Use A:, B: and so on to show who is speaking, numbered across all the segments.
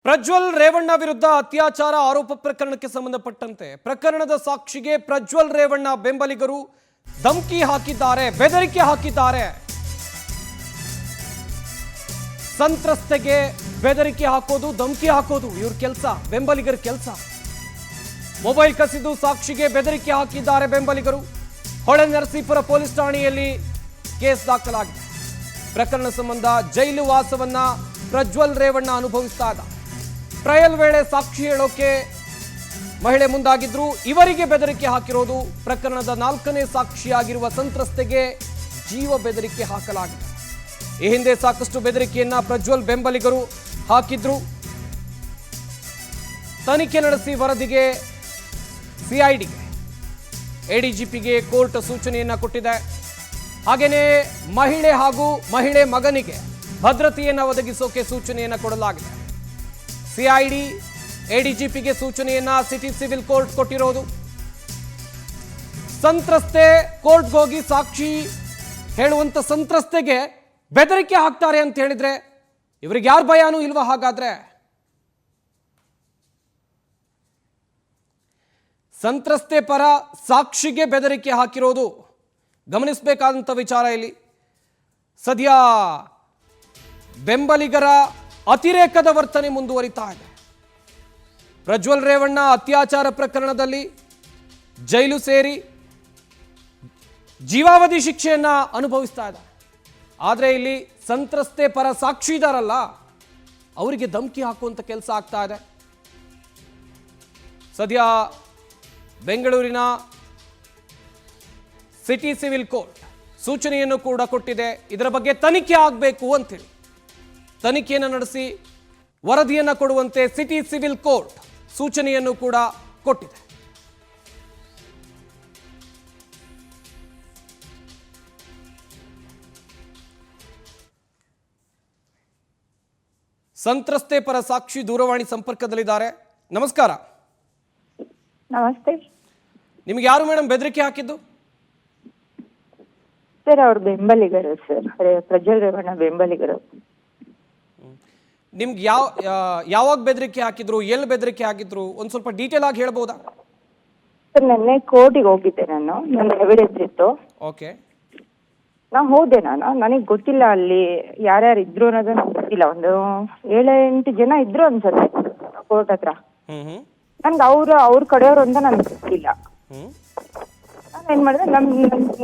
A: ಪ್ರಜ್ವಲ್ ರೇವಣ್ಣ ವಿರುದ್ಧ ಅತ್ಯಾಚಾರ ಆರೋಪ ಪ್ರಕರಣಕ್ಕೆ ಸಂಬಂಧಪಟ್ಟಂತೆ ಪ್ರಕರಣದ ಸಾಕ್ಷಿಗೆ ಪ್ರಜ್ವಲ್ ರೇವಣ್ಣ ಬೆಂಬಲಿಗರು ಧಮಕಿ ಹಾಕಿದ್ದಾರೆ, ಬೆದರಿಕೆ ಹಾಕಿದ್ದಾರೆ. ಸಂತ್ರಸ್ತೆಗೆ ಬೆದರಿಕೆ ಹಾಕೋದು, ಧಮಕಿ ಹಾಕೋದು ಇವ್ರ ಕೆಲಸ, ಬೆಂಬಲಿಗರ ಕೆಲಸ. ಮೊಬೈಲ್ ಕಸಿದು ಸಾಕ್ಷಿಗೆ ಬೆದರಿಕೆ ಹಾಕಿದ್ದಾರೆ ಬೆಂಬಲಿಗರು. ಹೊಳೆನರಸೀಪುರ ಪೊಲೀಸ್ ಠಾಣೆಯಲ್ಲಿ ಕೇಸ್ ದಾಖಲಾಗಿದೆ. ಪ್ರಕರಣ ಸಂಬಂಧ ಜೈಲು ವಾಸವನ್ನ ಪ್ರಜ್ವಲ್ ರೇವಣ್ಣ ಅನುಭವಿಸ್ತಾ ಇದ್ದ. ಟ್ರಯಲ್ ವೇಳೆ ಸಾಕ್ಷಿ ಹೇಳೋಕೆ ಮಹಿಳೆ ಮುಂದಾಗಿದ್ರು. ಇವರಿಗೆ ಬೆದರಿಕೆ ಹಾಕಿರೋದು. ಪ್ರಕರಣದ 4ನೇ ಸಾಕ್ಷಿಯಾಗಿರುವ ಸಂತ್ರಸ್ತೆಗೆ ಜೀವ ಬೆದರಿಕೆ ಹಾಕಲಾಗಿದೆ. ಈ ಹಿಂದೆ ಸಾಕಷ್ಟು ಬೆದರಿಕೆಯನ್ನ ಪ್ರಜ್ವಲ್ ಬೆಂಬಲಿಗರು ಹಾಕಿದ್ರು. ತನಿಖೆ ನಡೆಸಿ ವರದಿಗೆ ಸಿಐಡಿಗೆ ಎಡಿಜಿಪಿಗೆ ಕೋರ್ಟ್ ಸೂಚನೆಯನ್ನ ಕೊಟ್ಟಿದೆ. ಹಾಗೇನೇ ಮಹಿಳೆ ಹಾಗೂ ಮಹಿಳೆ ಮಗನಿಗೆ ಭದ್ರತೆಯನ್ನು ಒದಗಿಸೋಕೆ ಸೂಚನೆಯನ್ನ ಕೊಡಲಾಗಿದೆ. ಸಿಐಡಿ ಎಡಿಜಿಪಿಗೆ ಸೂಚನೆಯನ್ನ ಸಿಟಿ ಸಿವಿಲ್ ಕೋರ್ಟ್ ಕೊಟ್ಟಿರೋದು. ಸಂತ್ರಸ್ತೆ ಕೋರ್ಟ್ಗೆ ಹೋಗಿ ಸಾಕ್ಷಿ ಹೇಳುವಂತ ಸಂತ್ರಸ್ತೆಗೆ ಬೆದರಿಕೆ ಹಾಕ್ತಾರೆ ಅಂತ ಹೇಳಿದ್ರೆ ಇವರಿಗೆ ಯಾರ ಭಯನೂ ಇಲ್ವಾ? ಹಾಗಾದ್ರೆ ಸಂತ್ರಸ್ತೆ ಪರ ಸಾಕ್ಷಿಗೆ ಬೆದರಿಕೆ ಹಾಕಿರೋದು ಗಮನಿಸಬೇಕಾದಂಥ ವಿಚಾರ. ಇಲ್ಲಿ ಸದ್ಯ ಬೆಂಬಲಿಗರ ಅತಿರೇಕದ ವರ್ತನೆ ಮುಂದುವರಿತಾ ಇದೆ. ಪ್ರಜ್ವಲ್ ರೇವಣ್ಣ ಅತ್ಯಾಚಾರ ಪ್ರಕರಣದಲ್ಲಿ ಜೈಲು ಸೇರಿ ಜೀವಾವಧಿ ಶಿಕ್ಷೆಯನ್ನ ಅನುಭವಿಸ್ತಾ ಇದ್ದಾರೆ. ಆದರೆ ಇಲ್ಲಿ ಸಂತ್ರಸ್ತೆ ಪರ ಸಾಕ್ಷಿ ಇದಾರಲ್ಲ, ಅವರಿಗೆ ಧಮಕಿ ಹಾಕುವಂತ ಕೆಲಸ ಆಗ್ತಾ ಇದೆ. ಸದ್ಯ ಬೆಂಗಳೂರಿನ ಸಿಟಿ ಸಿವಿಲ್ ಕೋರ್ಟ್ ಸೂಚನೆಯನ್ನು ಕೂಡ ಕೊಟ್ಟಿದೆ. ಇದರ ಬಗ್ಗೆ ತನಿಖೆ ಆಗಬೇಕು ಅಂತೇಳಿ ತನಿಖೆಯನ್ನು ನಡೆಸಿ ವರದಿಯನ್ನು ಕೊಡುವಂತೆ ಸಿಟಿ ಸಿವಿಲ್ ಕೋರ್ಟ್ ಸೂಚನೆಯನ್ನು ಕೂಡ ಕೊಟ್ಟಿದೆ. ಸಂತ್ರಸ್ತೆ ಪರ ಸಾಕ್ಷಿ ದೂರವಾಣಿ ಸಂಪರ್ಕದಲ್ಲಿದ್ದಾರೆ. ನಮಸ್ಕಾರ.
B: ನಮಸ್ತೆ
A: ನಿಮ್ಗೆ ಯಾರು ಮೇಡಮ್ ಬೆದರಿಕೆ ಹಾಕಿದ್ದು?
B: ಸರ್, ಅವ್ರ ಬೆಂಬಲಿಗರು ಸರ್, ಪ್ರಜ್ವಲ್ ರೇವಣ್ಣ ಬೆಂಬಲಿಗರು.
A: ನಿಮ್ಗೆ ಯಾವಾಗ ಬೆದರಿಕೆ ಹಾಕಿದ್ರು, ಎಲ್ಲಿ ಬೆದರಿಕೆ ಹಾಕಿದ್ರು, ಒಂದ್ ಸ್ವಲ್ಪ ಡೀಟೇಲ್ ಆಗಿ ಹೇಳ್ಬೋದಾ?
B: ಸರ್, ನೆನ್ನೆ ಕೋರ್ಟಿಗೆ ಹೋಗಿದ್ದೆ. ನನ್ನ ಎವಿಡೆನ್ಸ್ ಇತ್ತು.
A: ಓಕೆ.
B: ಹೋದೆ. ನನಗೆ ಗೊತ್ತಿಲ್ಲ ಅಲ್ಲಿ ಯಾರ್ಯಾರು ಇದ್ರು ಅನ್ನೋದು ನನಗೆ ಗೊತ್ತಿಲ್ಲ. ಒಂದು 7-8 ಜನ ಇದ್ರು ಅನ್ಸುತ್ತೆ ಕೋರ್ಟ್ ಹತ್ರ. ನನ್ಗೆ ಅವ್ರ ಕಡೆಯವರು ಅಂತ ನನ್ಗೆ ಗೊತ್ತಿಲ್ಲ. ನಾನು ಏನ್ ಮಾಡಿದೆ,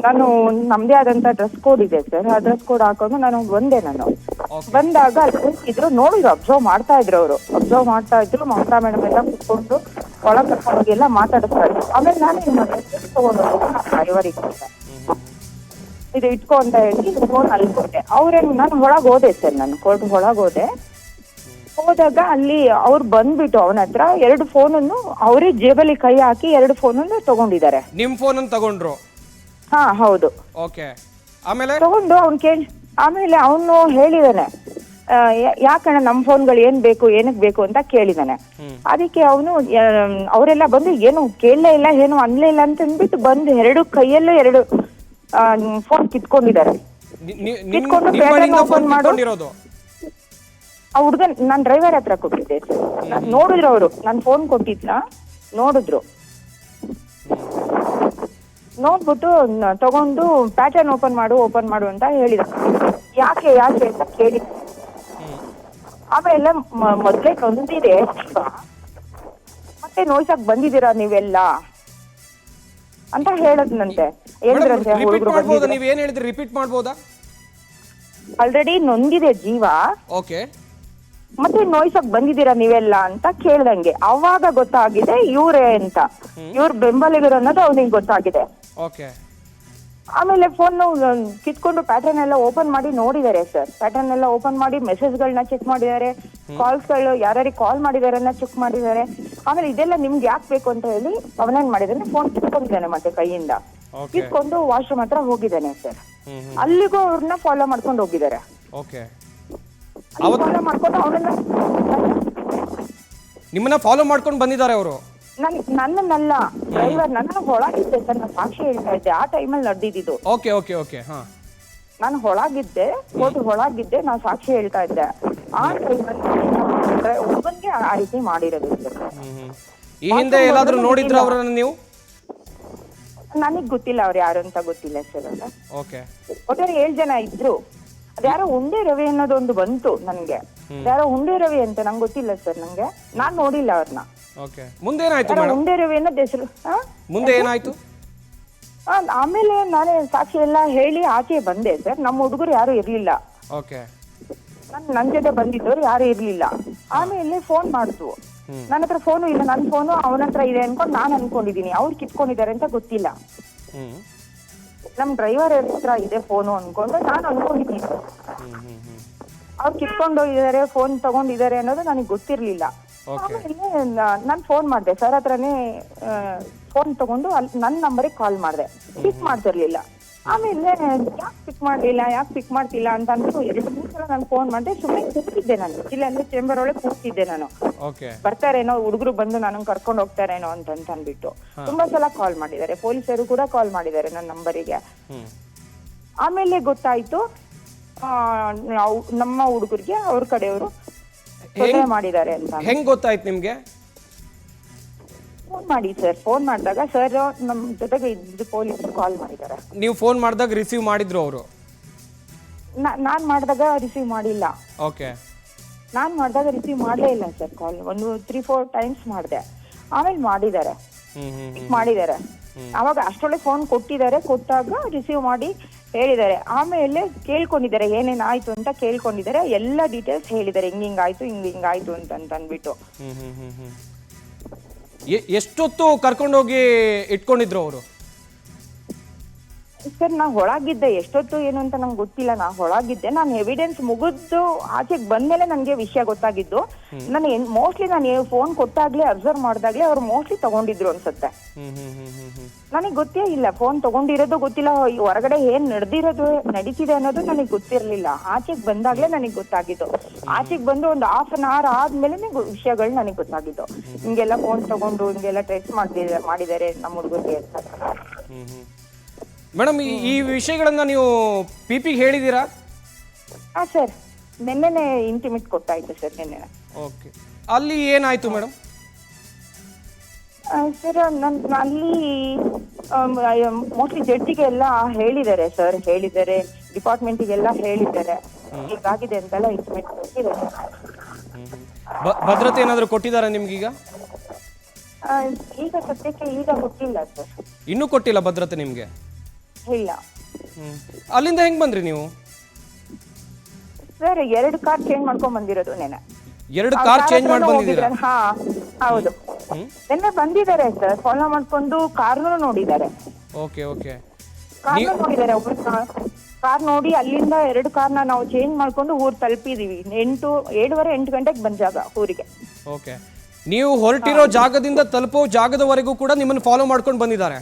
B: ನಾನು ನಮ್ದೇ ಆದಂತ ಡ್ರೆಸ್ ಕೋಡ್ ಇದೆ ಸರ್. ಆ ಡ್ರೆಸ್ ಕೋಡ್ ಹಾಕೊಂಡು ನಾನು ಬಂದೆ. ಬಂದಾಗ ಇದ್ರು ನೋಡಿದ್ರು, ಅಬ್ಸರ್ವ್ ಮಾಡ್ತಾ ಇದ್ರು. ಅವರು ಅಬ್ಸರ್ವ್ ಮಾಡ್ತಾ ಇದ್ರು. ಮಮತಾ ಮೇಡಮ್ ಎಲ್ಲ ಕುತ್ಕೊಂಡು ಒಳಗೆ ಕರ್ಕೊಂಡೋಗಿ ಎಲ್ಲ ಮಾತಾಡಿಸ್ತಾ ಇದ್ರು. ಆಮೇಲೆ ನಾನು ಏನ್ ಮಾಡಿದೆ, ತಗೊಂಡು ಡ್ರೈವರಿಗೆ ಇದು ಇಟ್ಕೊ ಅಂತ ಹೇಳಿ ಫೋನ್ ಅಲ್ಲಿ ಕೊಟ್ಟೆ. ಅವ್ರೇನು, ನಾನು ಒಳಗೆ ಹೋದೆ ಸರ್, ನಾನು ಕೋರ್ಟ್ ಒಳಗೆ ಹೋದಾಗ ಅಲ್ಲಿ ಅವ್ರು ಬಂದ್ಬಿಟ್ಟು ಅವನ ಹತ್ರ 2 ಫೋನನ್ನು ಅವರೇ ಜೇಬಲ್ಲಿ ಕೈ ಹಾಕಿ 2 ಫೋನನ್ನು ತಗೊಂಡಿದ್ದಾರೆ.
A: ನಿಮ್ ಫೋನ್ ಅನ್ನು ತಗೊಂಡ್ರು?
B: ಹಾ, ಹೌದು.
A: ಓಕೆ. ಆಮೇಲೆ ತಗೊಂಡು
B: ಆಮೇಲೆ ಅವನು ಹೇಳಿದಾನೆ, ಯಾಕಣ್ಣ ನಮ್ಮ ಫೋನ್ಗಳು ಏನ್ ಬೇಕು, ಏನಕ್ ಬೇಕು ಅಂತ ಕೇಳಿದಾನೆ. ಅದಕ್ಕೆ ಅವನು ಅವರೆಲ್ಲ ಬಂದು ಏನು ಕೇಳಲೇ ಇಲ್ಲ, ಏನು ಅನ್ಲೇ ಇಲ್ಲ ಅಂತ ಅಂದ್ಬಿಟ್ಟು ಬಂದು 2 ಕೈಯಲ್ಲೂ 2 ಫೋನ್ ಕಿತ್ಕೊಂಡಿದ್ದಾರೆ. ಓಪನ್ ಮಾಡೋದು ಆ ಹುಡ್ಗನ್ ನಾನ್ ಡ್ರೈವರ್ ಹತ್ರ ಕೊಟ್ಟಿದ್ದೆ. ನೋಡಿದ್ರು ಅವರು, ನಾನು ಫೋನ್ ಕೊಟ್ಟಿದ್ನ ನೋಡಿದ್ರು. ನೋಡ್ಬಿಟ್ಟು ತಗೊಂಡು ಪ್ಯಾಟರ್ನ್ ಓಪನ್ ಮಾಡು ಅಂತ ಹೇಳಿದ. ಯಾಕೆ ಅಂತ ಕೇಳಿ. ಆಮೇಲೆ ಮೊದ್ಲೇ ನೊಂದಿದೆ, ಮತ್ತೆ ನೋಯ್ಸಕ್ ಬಂದಿದ್ದೀರಾ ನೀವೆಲ್ಲ ಅಂತ ಹೇಳದ್ನಂತೆ. ಆಲ್ರೆಡಿ ನೊಂದಿದೆ ಜೀವ, ಮತ್ತೆ ನೋಯ್ಸಕ್ ಬಂದಿದ್ದೀರಾ ನೀವೆಲ್ಲ ಅಂತ ಕೇಳ್ದಂಗೆ. ಅವಾಗ ಗೊತ್ತಾಗಿದೆ ಇವ್ರೇ ಅಂತ, ಇವ್ರ ಬೆಂಬಲಿಗರು ಅನ್ನೋದು ಅವ್ನಿಗೆ ಗೊತ್ತಾಗಿದೆ. ಆಮೇಲೆ ಫೋನ್ ಕಿತ್ಕೊಂಡು ಪ್ಯಾಟರ್ನ್ ಎಲ್ಲ ಓಪನ್ ಮಾಡಿ ನೋಡಿದ್ದಾರೆ ಸರ್. ಪ್ಯಾಟರ್ನ್ ಎಲ್ಲ ಓಪನ್ ಮಾಡಿ ಮೆಸೇಜ್ಗಳನ್ನ ಚೆಕ್ ಮಾಡಿದ್ದಾರೆ, ಕಾಲ್ಸ್ಗಳು ಯಾರ್ಯಾರಿಗೆ ಕಾಲ್ ಮಾಡಿದಾರೆ ಅನ್ನೋ ಚೆಕ್ ಮಾಡಿದ್ದಾರೆ. ಆಮೇಲೆ ಇದೆಲ್ಲ ನಿಮ್ಗೆ ಯಾಕೆ ಬೇಕು ಅಂತ ಹೇಳಿ ಅವನೇನ್ ಮಾಡಿದಾನೆ, ಫೋನ್ ಕಿತ್ಕೊಂಡಿದ್ದಾನೆ ಮತ್ತೆ ಕೈಯಿಂದ ಕಿತ್ಕೊಂಡು ವಾಶ್ರೂಮ್ ಹತ್ರ ಹೋಗಿದ್ದಾನೆ ಸರ್. ಅಲ್ಲಿಗೂ ಅವ್ರನ್ನ ಫಾಲೋ ಮಾಡ್ಕೊಂಡು ಹೋಗಿದ್ದಾರೆ. ಫಾಲೋ ಮಾಡ್ಕೊಂಡು ಅವನನ್ನ
A: ನಿಮ್ಮನ್ನ ಫಾಲೋ ಮಾಡ್ಕೊಂಡು ಬಂದಿದ್ದಾರೆ ಅವರು.
B: ನನ್ನನ್ನಲ್ಲ, ಡ್ರೈವರ್ ನನ್ನ ಹೊಳಗಿದ್ದೆ ಸರ್. ನಾನು ಸಾಕ್ಷಿ ಹೇಳ್ತಾ ಇದ್ದೆ ಆ ಟೈಮಲ್ಲಿ ನಡೆದಿದ್ದು. ನಾನು ಹೊಳಗಿದ್ದೆ, ಕೋರ್ಟ್ ಹೊಳಗಿದ್ದೆ, ನಾನು ಸಾಕ್ಷಿ ಹೇಳ್ತಾ ಇದ್ದೆ. ಆ ಟೈಮಲ್ಲಿ ಹುಡುಗನ್ಗೆ ಆ ರೀತಿ ಮಾಡಿರೋದು ಸರ್.
A: ಈ ಹಿಂದೆ ಎಲ್ಲಾದ್ರೂ ನೋಡಿದ್ರ ಅವರನ್ನ ನೀವು?
B: ನನಗ್ ಗೊತ್ತಿಲ್ಲ ಅವ್ರು ಯಾರು ಅಂತ ಗೊತ್ತಿಲ್ಲ ಸರ್. ಅವ್ರ
A: ಓಕೆ,
B: ಒಟ್ಟಾರೆ 7 ಜನ ಇದ್ರು. ಅದ್ಯಾರೋ ಉಂಡೆ ರವಿ ಅನ್ನೋದೊಂದು ಬಂತು ನನ್ಗೆ. ಯಾರೋ ಉಂಡೆ ರವಿ ಅಂತ ನಂಗೆ ಗೊತ್ತಿಲ್ಲ ಸರ್. ನಂಗೆ ನಾನ್ ನೋಡಿಲ್ಲ ಅವ್ರನ್ನ.
A: ಓಕೆ, ಮುಂದೆ ಏನಾಯ್ತು ಮೇಡಮ್?
B: ಉಂಡೆ ರವಿ ಅನ್ನೋದ್ ಹೆಸರು.
A: ಮುಂದೆ ಏನಾಯ್ತು?
B: ಆಮೇಲೆ ನಾನೇ ಸಾಕ್ಷಿ ಎಲ್ಲ ಹೇಳಿ ಆಚೆ ಬಂದೆ ಸರ್. ನಮ್ಮ ಹುಡುಗರು ಯಾರು ಇರ್ಲಿಲ್ಲ.
A: ಓಕೆ,
B: ನನ್ ಜೊತೆ ಬಂದಿದ್ದವ್ರು ಯಾರು ಇರ್ಲಿಲ್ಲ. ಆಮೇಲೆ ಫೋನ್ ಮಾಡ್ತು. ನನ್ನ ಹತ್ರ ಫೋನು ಇಲ್ಲ, ನನ್ ಫೋನು ಅವನ ಹತ್ರ ಇದೆ ಅನ್ಕೊಂಡು ನಾನ್ ಅನ್ಕೊಂಡಿದೀನಿ. ಅವ್ರು ಕಿತ್ಕೊಂಡಿದ್ದಾರೆ ಅಂತ ಗೊತ್ತಿಲ್ಲ. ನಮ್ ಡ್ರೈವರ್ ಹತ್ರ ಇದೆ ಫೋನು ಅನ್ಕೊಂಡು ನಾನು ಅನ್ಕೊಂಡಿದ್ದೀನಿ. ಅವ್ರು ಕಿತ್ಕೊಂಡು ಹೋಗಿದ್ದಾರೆ, ಫೋನ್ ತಗೊಂಡಿದ್ದಾರೆ ಅನ್ನೋದು ನನಗೆ ಗೊತ್ತಿರ್ಲಿಲ್ಲ. ಆಮೇಲೆ ನಾನ್ ಫೋನ್ ಮಾಡ್ದೆ ಸರ್ ಹತ್ರನೇ. ಫೋನ್ ತಗೊಂಡು ಅಲ್ಲಿ ನನ್ನ ನಂಬರಿಗೆ ಕಾಲ್ ಮಾಡ್ದೆ. ಪಿಕ್ ಮಾಡ್ತಿರ್ಲಿಲ್ಲ. ಆಮೇಲೆ ಯಾಕೆ ಪಿಕ್ ಮಾಡ್ತಿಲ್ಲ ಅಂತ ಅಂದ್ಬಿಟ್ಟು 2-3 ಸಲ ನಾನು ಫೋನ್ ಮಾಡಿದೆ. ಸುಮ್ಮನೆ ಕೂತಿದ್ದೆ ನಾನು. ಇಲ್ಲ ಅಂದ್ರೆ ಚೇಂಬರ್ ಒಳಗೆ ಕೂತಿದ್ದೆ ನಾನು. ಬರ್ತಾರೇನೋ ಹುಡುಗರು ಬಂದು ನನಗೆ ಕರ್ಕೊಂಡು ಹೋಗ್ತಾರೇನೋ ಅಂತ ಅಂದ್ಬಿಟ್ಟು ತುಂಬಾ ಸಲ ಕಾಲ್ ಮಾಡಿದ್ದಾರೆ. ಪೊಲೀಸರು ಕೂಡ ಕಾಲ್ ಮಾಡಿದ್ದಾರೆ ನನ್ನ ನಂಬರಿಗೆ. ಆಮೇಲೆ ಗೊತ್ತಾಯ್ತು ನಮ್ಮ ಹುಡುಗರಿಗೆ ಅವ್ರ ಕಡೆಯವರು ತೊಂದರೆ ಮಾಡಿದ್ದಾರೆ ಅಂತ.
A: ಹೆಂಗ್ ಗೊತ್ತಾಯ್ತು ನಿಮ್ಗೆ?
B: ಫೋನ್ ಮಾಡಿ ಸರ್. ಫೋನ್ ಮಾಡಿದಾಗ ಸರ್ ನಮ್ ಜೊತೆಗೆ ಇದ್ದು ಪೊಲೀಸರು ಕಾಲ್ ಮಾಡಿದ್ದಾರೆ.
A: ನೀವು ಫೋನ್ ಮಾಡಿದಾಗ ರಿಸೀವ್ ಮಾಡಿದ್ರು ಅವರು?
B: ನಾನ್ ಮಾಡಿದಾಗ ರಿಸೀವ್ ಮಾಡಿಲ್ಲ.
A: ಓಕೆ,
B: ನಾನ್ ಮಾಡಿದಾಗ ರಿಸೀವ್ ಮಾಡ್ಲೇ ಇಲ್ಲ ಸರ್ ಕಾಲ್. ಒಂದು 3-4 ಟೈಮ್ಸ್ ಮಾಡಿದೆ. ಆಮೇಲೆ ಮಾಡಿದ್ದಾರೆ. ಅವಾಗ ಅಷ್ಟೊಳಗೆ ಫೋನ್ ಕೊಟ್ಟಿದ್ದಾರೆ. ಕೊಟ್ಟಾಗ ರಿಸೀವ್ ಮಾಡಿ ಹೇಳಿದ್ದಾರೆ. ಆಮೇಲೆ ಕೇಳ್ಕೊಂಡಿದ್ದಾರೆ ಏನೇನ್ ಆಯ್ತು ಅಂತ ಕೇಳ್ಕೊಂಡಿದ್ದಾರೆ. ಎಲ್ಲ ಡೀಟೇಲ್ಸ್ ಹೇಳಿದ್ದಾರೆ. ಹಿಂಗಾಯ್ತು ಹಿಂಗಾಯ್ತು ಅಂತ ಅಂದ್ಬಿಟ್ಟು.
A: ಎಷ್ಟೊತ್ತು ಕರ್ಕೊಂಡೋಗಿ ಇಟ್ಕೊಂಡಿದ್ರು ಅವರು?
B: ಸರ್ ನಾ ಒಳಗಿದ್ದೆ. ಎಷ್ಟೊತ್ತು ಏನು ಅಂತ ನಂಗೆ ಗೊತ್ತಿಲ್ಲ. ನಾ ಒಳಗಿದ್ದೆ. ನಾನು ಎವಿಡೆನ್ಸ್ ಮುಗಿದು ಆಚೆಗೆ ಬಂದ್ಮೇಲೆ ನನಗೆ ವಿಷಯ ಗೊತ್ತಾಗಿದ್ದು. ನಾನು ಮೋಸ್ಟ್ಲಿ ನಾನು ಫೋನ್ ಕೊಟ್ಟಾಗ್ಲೇ ಅಬ್ಸರ್ವ್ ಮಾಡಿದಾಗ್ಲೇ ಅವ್ರು ಮೋಸ್ಟ್ಲಿ ತಗೊಂಡಿದ್ರು ಅನ್ಸುತ್ತೆ. ನನಗೆ ಗೊತ್ತೇ ಇಲ್ಲ. ಫೋನ್ ತಗೊಂಡಿರೋದು ಗೊತ್ತಿಲ್ಲ. ಹೊರಗಡೆ ಏನ್ ನಡೀತಿದೆ ಅನ್ನೋದು ನನಗೆ ಗೊತ್ತಿರ್ಲಿಲ್ಲ. ಆಚೆಗೆ ಬಂದಾಗ್ಲೇ ನನಗೆ ಗೊತ್ತಾಗಿದ್ದು. ಆಚೆಗೆ ಬಂದು ಒಂದು 1/2 hour ಆದ್ಮೇಲೆ ವಿಷಯಗಳು ನನಗೆ ಗೊತ್ತಾಗಿದ್ದು. ಹಿಂಗೆಲ್ಲ ಫೋನ್ ತಗೊಂಡು ಹಿಂಗೆಲ್ಲ ಟ್ರೇಸ್ ಮಾಡಿದ್ದಾರೆ ನಮ್ಮ ಹುಡುಗರಿಗೆ ಅಂತ.
A: ಮೇಡಮ್, ಈ ವಿಷಯಗಳನ್ನ ನೀವು ಪಿಪಿಗೆ ಹೇಳಿದೀರಾ?
B: ಸರ್ ನಿನ್ನೆನೆ ಇಂಟಿಮೇಟ್ ಕೊಟ್ಟಾಯ್ತು ಸರ್. ನಿನ್ನೆ.
A: ಓಕೆ, ಅಲ್ಲಿ ಏನಾಯ್ತು ಮೇಡಮ್?
B: ಸರ್ ಅಲ್ಲಿ ಮೋಸ್ಟ್ಲಿ ಜಡ್ಜಿಗೆ ಎಲ್ಲ ಹೇಳಿದ್ದಾರೆ ಸರ್. ಹೇಳಿದ್ದಾರೆ, ಡಿಪಾರ್ಟ್ಮೆಂಟಿಗೆಲ್ಲ ಹೇಳಿದ್ದಾರೆ. ಹೀಗಾಗಿದೆ ಅಂತೆಲ್ಲ ಇಂಟಿಮೇಟ್ ಕೊಟ್ಟಿದ್ದಾರೆ.
A: ಭದ್ರತೆ ಏನಾದ್ರು ಕೊಟ್ಟಿದ್ದಾರೆ ನಿಮ್ಗೀಗ?
B: ಈಗ ಸದ್ಯಕ್ಕೆ ಕೊಟ್ಟಿಲ್ಲ ಸರ್.
A: ಇನ್ನೂ ಕೊಟ್ಟಿಲ್ಲ ಭದ್ರತೆ ನಿಮ್ಗೆ?
B: ಇಲ್ಲ.
A: ಅಲ್ಲಿಂದ ಹೆಂಗ್ ಬಂದ್ರಿ ನೀವು?
B: ಸರ್ 2 ಕಾರ್ ಚೇಂಜ್ ಮಾಡ್ಕೊಂಡ್ ಬಂದಿರೋದು ನೆನೆ.
A: 2 ಕಾರ್ ಚೇಂಜ್ ಮಾಡಿ ಬಂದಿದ್ದೀರಾ?
B: ಹೌದು. ನೆನ್ನೆ ಬಂದಿದ್ದಾರೆ ಸರ್. ಫಾಲೋ ಮಾಡ್ಕೊಂಡು ಕಾರ್ನು ನೋಡಿದ್ದಾರೆ.
A: ಓಕೆ ಓಕೆ,
B: ಕಾರ್ನು ನೋಡಿದ್ದಾರೆ. ಒಬ್ಬರು ಕಾರ್ ನೋಡಿ ಅಲ್ಲಿಂದ 2 ಕಾರ್ನ ನಾವು ಚೇಂಜ್ ಮಾಡ್ಕೊಂಡು ಊರ್ ತಲುಪಿದೀವಿ. 7:30-8 ಗಂಟೆಗೆ ಬಂದಾಗ ಊರಿಗೆ.
A: ಓಕೆ, ನೀವು ಹೊರಟಿರೋ ಜಾಗದಿಂದ ತಲುಪೋ ಜಾಗದವರೆಗೂ ಕೂಡ ನಿಮ್ಮನ್ನು ಫಾಲೋ ಮಾಡ್ಕೊಂಡು ಬಂದಿದ್ದಾರೆ?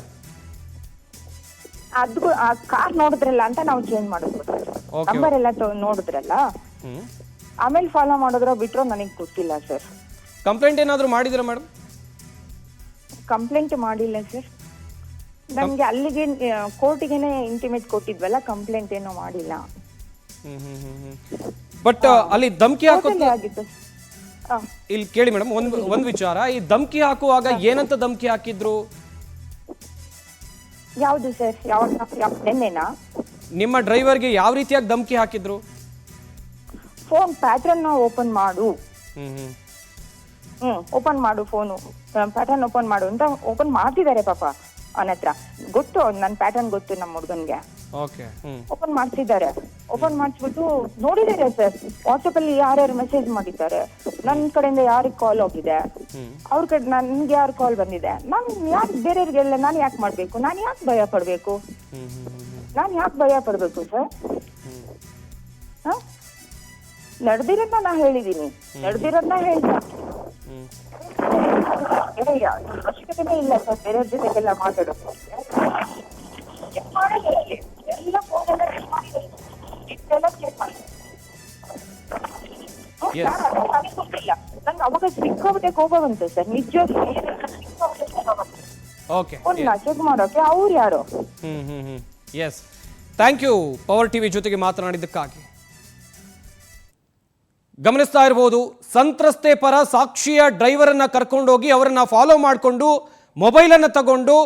B: ಅದು ಆ ಕಾರ್ ನೋಡಿದ್ರಲ್ಲ ಅಂತ ನಾವು ಚೇಂಜ್ ಮಾಡಿದ್ವಿ. ನಂಬರ್ ಎಲ್ಲ ನೋಡಿದ್ರಲ್ಲ, ಆಮೇಲೆ ಫಾಲೋ ಮಾಡಿದ್ರೋ ಬಿಟ್ರೋ ನನಗೆ ಗೊತ್ತಿಲ್ಲ ಸರ್.
A: ಕಂಪ್ಲೇಂಟ್ ಏನಾದ್ರು ಮಾಡಿದಿರಾ ಮೇಡಮ್?
B: ಕಂಪ್ಲೇಂಟ್ ಮಾಡಿಲ್ಲ ಸರ್. ನಮ್ಗೆ ಅಲ್ಲಿಗೆ ಕೋರ್ಟಿಗೆನೆ ಇಂಟಿಮೇಟ್ ಕೊಟ್ಟಿದ್ವಲ್ಲ, ಕಂಪ್ಲೇಂಟ್ ಏನೋ ಮಾಡಿಲ್ಲ.
A: ಬಟ್ ಅಲ್ಲಿ ಧಮಕಿ ಹಾಕೋದು
B: ಆಗಿತ್ತು.
A: ಇಲ್ಲಿ ಕೇಳಿ ಮೇಡಮ್, ಒಂದ್ ವಿಚಾರ. ಈ ಧಮಕಿ ಹಾಕುವಾಗ ಏನಂತ ಧಮಕಿ ಹಾಕಿದ್ರು?
B: ಯಾವ್ದು ಸರ್? ನಿನ್ನೆನಾ?
A: ನಿಮ್ಮ ಡ್ರೈವರ್ಗೆ ಯಾವ ರೀತಿಯಾಗಿ ಧಮಕಿ ಹಾಕಿದ್ರು?
B: ಫೋನ್ ಪ್ಯಾಟರ್ನ್ ಓಪನ್ ಮಾಡು, ಓಪನ್ ಮಾಡು, ಫೋನು ಪ್ಯಾಟರ್ನ್ ಓಪನ್ ಮಾಡು ಅಂತ ಓಪನ್ ಮಾಡ್ತಿದ್ದಾರೆ ಪಾಪ. ಅವನ ಹತ್ರ ಗೊತ್ತು, ನನ್ನ ಪ್ಯಾಟರ್ನ್ ಗೊತ್ತು ನಮ್ಮ ಹುಡುಗನ್ಗೆ. ಓಪನ್ ಮಾಡ್ತಿದ್ದಾರೆ. ಓಪನ್ ಮಾಡಿಸ್ಬಿಟ್ಟು ನೋಡಿದ್ದಾರೆ ಸರ್. ವಾಟ್ಸಪ್ ಅಲ್ಲಿ ಯಾರ್ಯಾರು ಮೆಸೇಜ್ ಮಾಡಿದ್ದಾರೆ, ನನ್ನ ಕಡೆಯಿಂದ ಯಾರಿಗೆ ಕಾಲ್ ಹೋಗಿದೆ, ಅವ್ರ ಕಡೆ ನನ್ಗೆ ಯಾರು ಕಾಲ್ ಬಂದಿದೆ. ನಾನು ಯಾಕೆ ಬೇರೆಯವ್ರಿಗೆಲ್ಲ ನಾನು ಯಾಕೆ ಮಾಡ್ಬೇಕು? ನಾನು ಯಾಕೆ ಭಯ ಪಡ್ಬೇಕು? ಸರ್? ನಡೆದಿರೋದ್ನ ನಾ ಹೇಳಿದೀನಿ. ನಡೆದಿರೋದ್ನ ಹೇಳ್ತಾ ಅವಶ್ಯಕತೆನೇ ಇಲ್ಲ ಸರ್ ಬೇರೆಯವ್ರ ಜೊತೆಗೆಲ್ಲ ಮಾತಾಡೋದು. ಎಲ್ಲ ಫೋನ್ ಎಲ್ಲ ಚೆಕ್ ಮಾಡಿ. ನಂಗೆ ಅವಾಗ ಸಿಕ್ಕಾಬಿಟ್ಟೆ ಕೋಪ ಬಂತು ಸರ್. ನಿಜವಾಗ್ಲೂ ಚೆಕ್ ಮಾಡೋಕೆ ಅವ್ರು ಯಾರು?
A: Yes, thank you power TV ಜೊತೆಗೆ ಮಾತನಾಡಿದ್ದಕ್ಕಾಗಿ. ಗಮನಿಸ್ತಾ ಇರಬಹುದು, ಸಂತ್ರಸ್ತೆ ಪರ ಸಾಕ್ಷಿಯ ಡ್ರೈವರನ್ನು ಕರ್ಕೊಂಡೋಗಿ ಅವರನ್ನ ಫಾಲೋ ಮಾಡಿಕೊಂಡು ಮೊಬೈಲನ್ನು ತಗೊಂಡು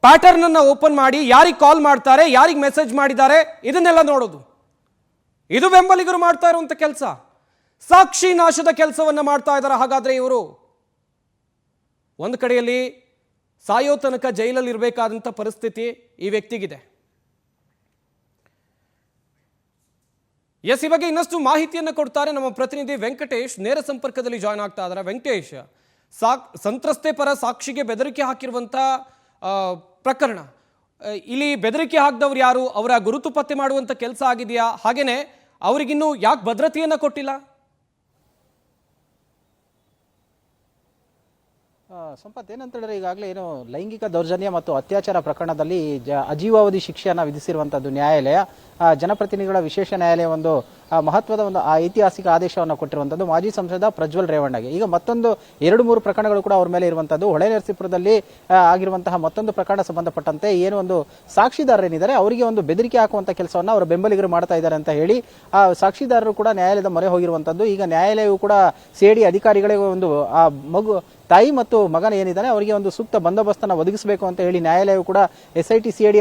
A: ಪ್ಯಾಟರ್ನ್ ಅನ್ನು ಓಪನ್ ಮಾಡಿ ಯಾರಿಗೆ ಕಾಲ್ ಮಾಡ್ತಾರೆ, ಯಾರಿಗೆ ಮೆಸೇಜ್ ಮಾಡಿದ್ದಾರೆ ಇದನ್ನೆಲ್ಲ ನೋಡೋದು. ಇದು ಬೆಂಬಲಿಗರು ಮಾಡ್ತಾ ಇರುವಂಥ ಕೆಲಸ. ಸಾಕ್ಷಿ ನಾಶದ ಕೆಲಸವನ್ನು ಮಾಡ್ತಾ ಇದ್ದಾರೆ. ಹಾಗಾದ್ರೆ ಇವರು ಒಂದು ಕಡೆಯಲ್ಲಿ ಸಾಯೋ ತನಕ ಜೈಲಲ್ಲಿ ಇರಬೇಕಾದಂಥ ಪರಿಸ್ಥಿತಿ ಈ ವ್ಯಕ್ತಿಗಿದೆ. ಎಸ್, ಈ ಬಗ್ಗೆ ಇನ್ನಷ್ಟು ಮಾಹಿತಿಯನ್ನು ಕೊಡ್ತಾರೆ ನಮ್ಮ ಪ್ರತಿನಿಧಿ ವೆಂಕಟೇಶ್. ನೇರ ಸಂಪರ್ಕದಲ್ಲಿ ಜಾಯ್ನ್ ಆಗ್ತಾ ಇದ್ದಾರೆ. ವೆಂಕಟೇಶ್, ಸಂತ್ರಸ್ತೆ ಪರ ಸಾಕ್ಷಿಗೆ ಬೆದರಿಕೆ ಹಾಕಿರುವಂಥ ಪ್ರಕರಣ, ಇಲ್ಲಿ ಬೆದರಿಕೆ ಹಾಕಿದವ್ರು ಯಾರು, ಅವರ ಗುರುತು ಪತ್ತೆ ಮಾಡುವಂಥ ಕೆಲಸ ಆಗಿದೆಯಾ? ಹಾಗೇನೆ ಅವರಿಗಿನ್ನೂ ಯಾಕೆ ಭದ್ರತೆಯನ್ನು ಕೊಟ್ಟಿಲ್ಲ?
C: ಸಂಪತ್, ಏನಂತ ಹೇಳಿದ್ರೆ ಈಗಾಗಲೇ ಏನು ಲೈಂಗಿಕ ದೌರ್ಜನ್ಯ ಮತ್ತು ಅತ್ಯಾಚಾರ ಪ್ರಕರಣದಲ್ಲಿ ಅಜೀವಾವಧಿ ಶಿಕ್ಷೆಯನ್ನು ವಿಧಿಸಿರುವಂಥದ್ದು ನ್ಯಾಯಾಲಯ, ಜನಪ್ರತಿನಿಧಿಗಳ ವಿಶೇಷ ನ್ಯಾಯಾಲಯ ಒಂದು ಮಹತ್ವದ ಒಂದು ಐತಿಹಾಸಿಕ ಆದೇಶವನ್ನು ಕೊಟ್ಟಿರುವಂಥದ್ದು ಮಾಜಿ ಸಂಸದ ಪ್ರಜ್ವಲ್ ರೇವಣ್ಣಗೆ. ಈಗ ಮತ್ತೊಂದು 2-3 ಪ್ರಕರಣಗಳು ಕೂಡ ಅವ್ರ ಮೇಲೆ ಇರುವಂಥದ್ದು. ಹೊಳೆನರಸೀಪುರದಲ್ಲಿ ಆಗಿರುವಂತಹ ಮತ್ತೊಂದು ಪ್ರಕರಣ ಸಂಬಂಧಪಟ್ಟಂತೆ ಏನು ಒಂದು ಸಾಕ್ಷಿದಾರರೇನಿದ್ದಾರೆ ಅವರಿಗೆ ಒಂದು ಬೆದರಿಕೆ ಹಾಕುವಂಥ ಕೆಲಸವನ್ನು ಅವರ ಬೆಂಬಲಿಗರು ಮಾಡ್ತಾ ಇದ್ದಾರೆ ಅಂತ ಹೇಳಿ ಆ ಸಾಕ್ಷಿದಾರರು ಕೂಡ ನ್ಯಾಯಾಲಯದ ಮೊರೆ ಹೋಗಿರುವಂಥದ್ದು. ಈಗ ನ್ಯಾಯಾಲಯವು ಕೂಡ ಸಿಐಡಿ ಅಧಿಕಾರಿಗಳಿಗೆ ಒಂದು ಆ ಮಗು ತಾಯಿ ಮತ್ತು ಮಗನ ಏನಿದ್ದಾನೆ ಅವರಿಗೆ ಒಂದು ಸೂಕ್ತ ಬಂದೋಬಸ್ತನ್ನು ಒದಗಿಸಬೇಕು ಅಂತ ಹೇಳಿ ನ್ಯಾಯಾಲಯವು ಕೂಡ SIT CID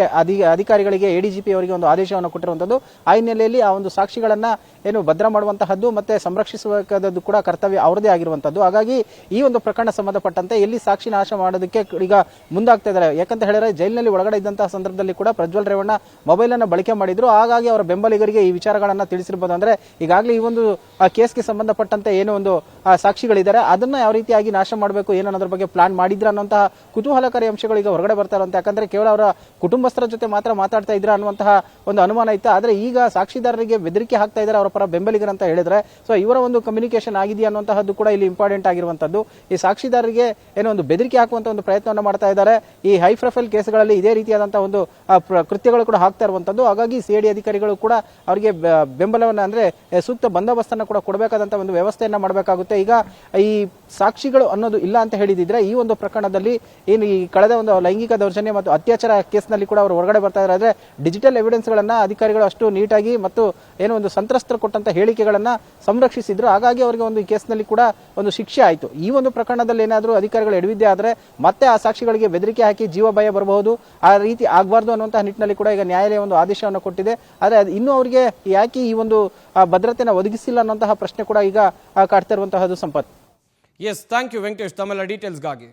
C: ಅಧಿಕಾರಿಗಳಿಗೆ ADGP ಅವರಿಗೆ ಒಂದು ಆದೇಶವನ್ನು ಕೊಟ್ಟಿರುವಂಥದ್ದು. ಆ ಹಿನ್ನೆಲೆಯಲ್ಲಿ ಆ ಒಂದು ಸಾಕ್ಷಿಗಳನ್ನ ಏನು ಭದ್ರ ಮಾಡುವಂತಹದ್ದು ಮತ್ತೆ ಸಂರಕ್ಷಿಸಬೇಕಾದದ್ದು ಕೂಡ ಕರ್ತವ್ಯ ಅವರದೇ ಆಗಿರುವಂತದ್ದು. ಹಾಗಾಗಿ ಈ ಒಂದು ಪ್ರಕರಣ ಸಂಬಂಧಪಟ್ಟಂತೆ ಎಲ್ಲಿ ಸಾಕ್ಷಿ ನಾಶ ಮಾಡೋದಕ್ಕೆ ಈಗ ಮುಂದಾಗ್ತಾ ಇದ್ದಾರೆ. ಯಾಕಂತ ಹೇಳಿದ್ರೆ ಜೈಲಿನಲ್ಲಿ ಒಳಗಡೆ ಇದ್ದಂತಹ ಸಂದರ್ಭದಲ್ಲಿ ಕೂಡ ಪ್ರಜ್ವಲ್ ರೇವಣ್ಣ ಮೊಬೈಲ್ ಅನ್ನು ಬಳಕೆ ಮಾಡಿದ್ರು. ಹಾಗಾಗಿ ಅವರ ಬೆಂಬಲಿಗರಿಗೆ ಈ ವಿಚಾರಗಳನ್ನ ತಿಳಿಸಿರಬಹುದು. ಅಂದ್ರೆ ಈಗಾಗಲೇ ಈ ಒಂದು ಕೇಸ್ಗೆ ಸಂಬಂಧಪಟ್ಟಂತೆ ಏನು ಒಂದು ಸಾಕ್ಷಿಗಳಿದ್ದಾರೆ ಅದನ್ನ ಯಾವ ರೀತಿಯಾಗಿ ನಾಶ ಮಾಡಬೇಕು, ಏನೋ ಅದರ ಬಗ್ಗೆ ಪ್ಲಾನ್ ಮಾಡಿದ್ರ ಅನ್ನುವಂತಹ ಕುತೂಹಲಕಾರಿ ಅಂಶಗಳು ಈಗ ಹೊರಗಡೆ ಬರ್ತಾ ಇರುವಂತೆ. ಯಾಕಂದ್ರೆ ಕೇವಲ ಅವರ ಕುಟುಂಬಸ್ಥರ ಜೊತೆ ಮಾತ್ರ ಮಾತಾಡ್ತಾ ಇದ್ರ ಅನ್ನುವಂತಹ ಒಂದು ಅನುಮಾನ ಇತ್ತು. ಆದ್ರೆ ಈಗ ಸಾಕ್ಷಿದಾರರಿಗೆ ಬೆದರಿಕೆ ಹಾಕ್ತಾ ಇದ್ದಾರೆ ಅವರ ಪರ ಬೆಂಬಲಿಗರು ಅಂತ ಹೇಳಿದ್ರೆ ಸೊ ಇವರ ಒಂದು ಕಮ್ಯುನಿಕೇಶನ್ ಆಗಿದೆಯಾ ಅನ್ನುವಂತಹದ್ದು ಕೂಡ ಇಲ್ಲಿ ಇಂಪಾರ್ಟೆಂಟ್ ಆಗಿರುವಂತದ್ದು. ಈ ಸಾಕ್ಷಿದಾರರಿಗೆ ಏನೋ ಒಂದು ಬೆದರಿಕೆ ಹಾಕುವಂತ ಒಂದು ಪ್ರಯತ್ನವನ್ನು ಮಾಡ್ತಾ ಇದ್ದಾರೆ. ಈ ಹೈ ಪ್ರೊಫೈಲ್ ಕೇಸ್ಗಳಲ್ಲಿ ಇದೇ ರೀತಿಯಾದಂತಹ ಒಂದು ಕೃತ್ಯಗಳು ಕೂಡ ಆಗ್ತಾ ಇರುವಂತದ್ದು. ಹಾಗಾಗಿ CID ಅಧಿಕಾರಿಗಳು ಕೂಡ ಅವರಿಗೆ ಬೆಂಬಲವನ್ನ ಅಂದ್ರೆ ಸೂಕ್ತ ಬಂದೋಬಸ್ತನ್ನು ಕೂಡ ಕೊಡಬೇಕಾದಂತಹ ಒಂದು ವ್ಯವಸ್ಥೆಯನ್ನ ಮಾಡಬೇಕಾಗುತ್ತೆ. ಈಗ ಈ ಸಾಕ್ಷಿಗಳು ಅನ್ನೋದು ಇಲ್ಲ ಅಂತ ಹೇಳಿದಿದ್ರೆ ಈ ಒಂದು ಪ್ರಕರಣದಲ್ಲಿ ಏನು ಈ ಕಳೆದ ಒಂದು ಲೈಂಗಿಕ ದೌರ್ಜನ್ಯ ಮತ್ತು ಅತ್ಯಾಚಾರ ಕೇಸ್ನಲ್ಲಿ ಕೂಡ ಅವರು ಹೊರಗಡೆ ಬರ್ತಾ ಇದ್ದಾರೆ. ಡಿಜಿಟಲ್ ಎವಿಡೆನ್ಸ್ ಗಳನ್ನ ಅಧಿಕಾರಿಗಳು ಅಷ್ಟು ನೀಟಾಗಿ ಮತ್ತು ಏನು ಒಂದು ಸಂತ್ರಸ್ತರು ಕೊಟ್ಟಂತ ಹೇಳಿಕೆಗಳನ್ನ ಸಂರಕ್ಷಿಸಿದ್ರು. ಹಾಗಾಗಿ ಅವರಿಗೆ ಒಂದು ಕೇಸ್ನಲ್ಲಿ ಕೂಡ ಒಂದು ಶಿಕ್ಷೆ ಆಯಿತು. ಈ ಒಂದು ಪ್ರಕರಣದಲ್ಲಿ ಏನಾದರೂ ಅಧಿಕಾರಿಗಳು ಎಡವಿದ್ದೆ ಆದ್ರೆ ಮತ್ತೆ ಆ ಸಾಕ್ಷಿಗಳಿಗೆ ಬೆದರಿಕೆ ಹಾಕಿ ಜೀವ ಭಯ ಬರಬಹುದು. ಆ ರೀತಿ ಆಗಬಾರ್ದು ಅನ್ನುವಂತಹ ನಿಟ್ಟಿನಲ್ಲಿ ಕೂಡ ಈಗ ನ್ಯಾಯಾಲಯ ಒಂದು ಆದೇಶವನ್ನು ಕೊಟ್ಟಿದೆ. ಆದ್ರೆ ಇನ್ನು ಅವರಿಗೆ ಯಾಕೆ ಈ ಒಂದು ಭದ್ರತೆಯನ್ನು ಒದಗಿಸಿಲ್ಲ ಅನ್ನುವಂತಹ ಪ್ರಶ್ನೆ ಕೂಡ ಈಗ ಕಾಡ್ತಾ ಇರುವಂತಹದ್ದು. Sampath.
A: Yes, thank you Venkatesh ತಮ್ಮೆಲ್ಲ ಡೀಟೇಲ್ಸ್ಗಾಗಿ.